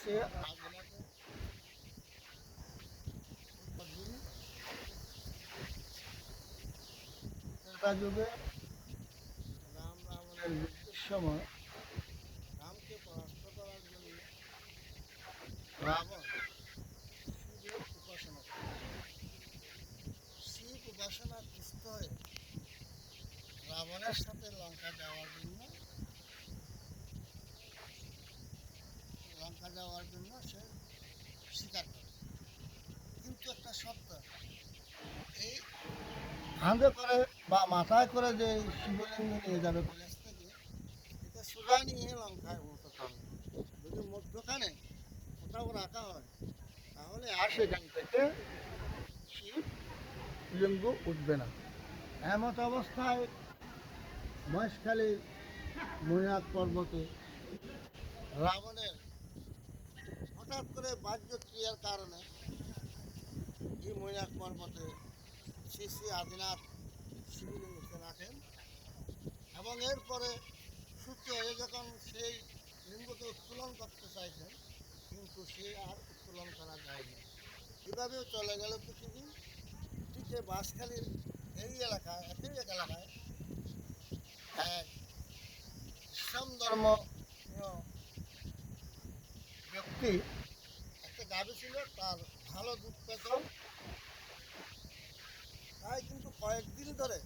সে আগুনাতে কতদিন ত্রেতা যুগে রাম রাবণের যুদ্ধের সময় রামকে পরাস্ত করার জন্য রাবণ শিবের উপাসনা করে। শিব উপাসনা তুষ্ট হয়ে রাবণের সাথে লঙ্কা যাওয়ার জন্য সে স্বীকার করে। কিন্তু একটা শর্ত, এই কাঁধে করে বা মাথায় করে যে শিবলিঙ্গ নিয়ে যাবে কলেজ থেকে, এটা সোজা নিয়ে লঙ্কায় উঠতে পারবে। যদি মধ্যখানে কোথাও রাখা হয় তাহলে আর সেখান থেকে শিবলিঙ্গ উঠবে না। এমত অবস্থায় মহেশখালীর মৈনাক পর্বতে রাবণের হঠাৎ করে বাহ্য ক্রিয়ার কারণে এই মৈনাক পর্বতে শ্রী শ্রী আদিনাথ শিবলিঙ্গকে রাখেন এবং এরপরে সূর্য হয়ে যখন সেই লিঙ্গকে উত্তোলন করতে চাইছেন, কিন্তু সে আর উত্তোলন করা যায়নি। এভাবেও চলে গেল কিছুদিন। ঠিক এই বাঁশখালীর এই এলাকায়, একই এলাকায় এক ইসলাম ধর্ম ব্যক্তি একটা গাভী ছিল, তার ভালো দুধ পেত। তাই কিন্তু কয়েকদিন ধরে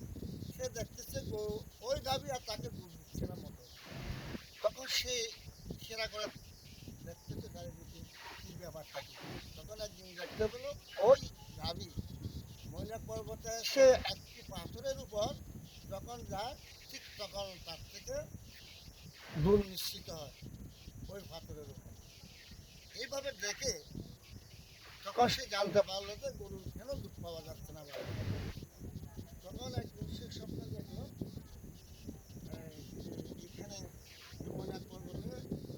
সে দেখতেছে ওই গাভী আর তাকে দুধ দিচ্ছে না মতো। তখন সে সেরা করে দেখতেছে চারিদিকে কী ব্যাপারটা কি। তখন একদিন দেখতে পেলো ওই গাভী মৈনাক পর্বতে এসে একটি পাথরের উপর যখন যায়, ঠিক তখন তার থেকে দুধ নিশ্চিত হয় ওই পাথরের উপর। এইভাবে দেখে তখন সে জানতে পারলো যে গরুর কেন দুধ পাওয়া যাচ্ছে না। তখন একদিন সে স্বপ্নে দেখলো এখানে মৈনাক পর্বতে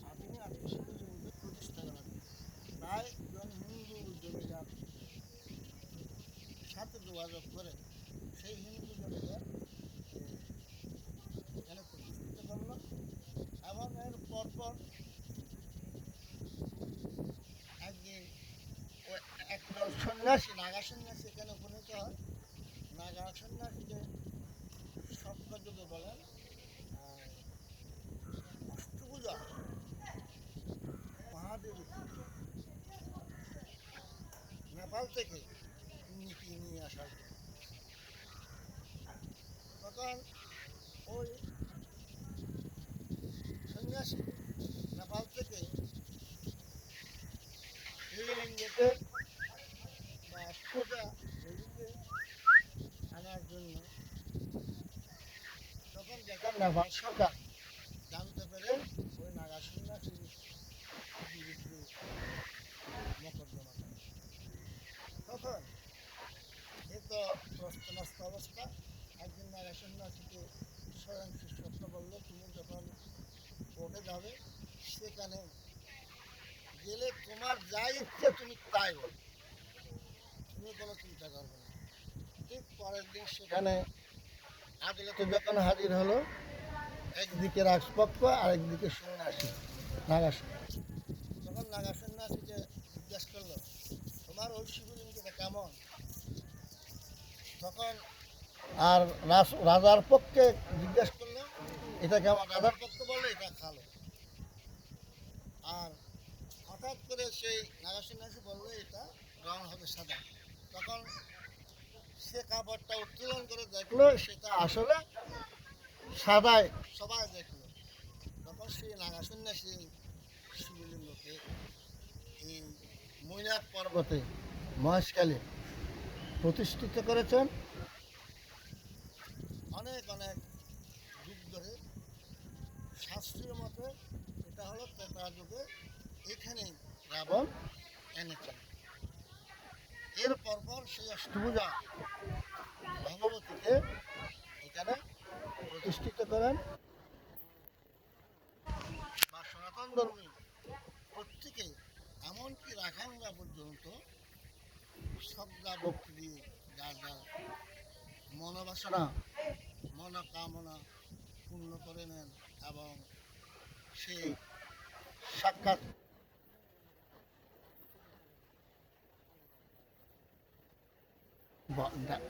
আদিনী আত্মশিবলিঙ্গ প্রতিষ্ঠা করা যায়। তাই একজন হিন্দু জমিদার সাথে যোগাযোগ করে সেই হিন্দু জমিদার এখানে প্রতিষ্ঠিত করলো এবং এর পরপর একদিন একজন সন্ন্যাসী, নাগা সন্ন্যাসী এখানে উপনীত হয়। নাগা সন্ন্যাসীকে স্বপ্নযোগে বলেন অষ্টভুজা মহাদেবী নেপাল থেকে নীতি নিয়ে আসার জন্য। তখন ওই সন্ন্যাসী নেপাল থেকে এই লিঙ্গকে বা অষ্টভুজা দেবীকে আনার জন্য তখন দেখেন নেপাল সরকার জানতে পেরে ওই নাগা সন্ন্যাসীর বিরুদ্ধে মোকদ্দমা করে। তখন এ তো প্রস্তনস্ত অবস্থা। একদিন নাগা সন্ন্যাসীকে স্বয়ং শিষ্যত্ব বললো, তুমি যখন কোর্টে যাবে সেখানে গেলে তোমার যা ইচ্ছে তুমি তাই বল, তুমি কোনো চিন্তা করবে না। ঠিক পরের দিন সেখানে আদালতে যখন হাজির হলো, একদিকে রাজপক্ষ আর একদিকে সন্ন্যাসী, নাগা সন্ন্যাসী। তখন নাগা সন্ন্যাসীকে জিজ্ঞেস করলো, তোমার ওই শিবলিঙ্গটা কেমন? তখন আর রাজার পক্ষে জিজ্ঞেস করলো, এটা কেমন? রাজার পক্ষে বললো এটা কালো। আর হঠাৎ করে সেই নাগা সন্ন্যাসী বললো এটা রং হবে সাদা। তখন সে কাপড়টা উত্তোলন করে দেখলো সেটা আসলে সাদাই। সবাই দেখলো। তখন সেই নাগা সন্ন্যাসী শিবলিঙ্গকে এই মৈনাক পর্বতে মহেশখালী প্রতিষ্ঠিত করেছেন। অনেক অনেক যুগ ধরে শাস্ত্রীয় মতে এটা হলো ত্রেতা যুগে এখানেই রাবণ এনেছেন। এর পরপর সেই অষ্টভুজা ভগবতীকে এখানে প্রতিষ্ঠিত করেন বা সনাতন ধর্মী প্রত্যেকে, এমনকি রাখালরা পর্যন্ত শ্রদ্ধা ভক্তি দিয়ে যার যার মনোবাসনা মনোকামনা পূর্ণ করে নেন এবং সেই সাক্ষাৎ ব- দা-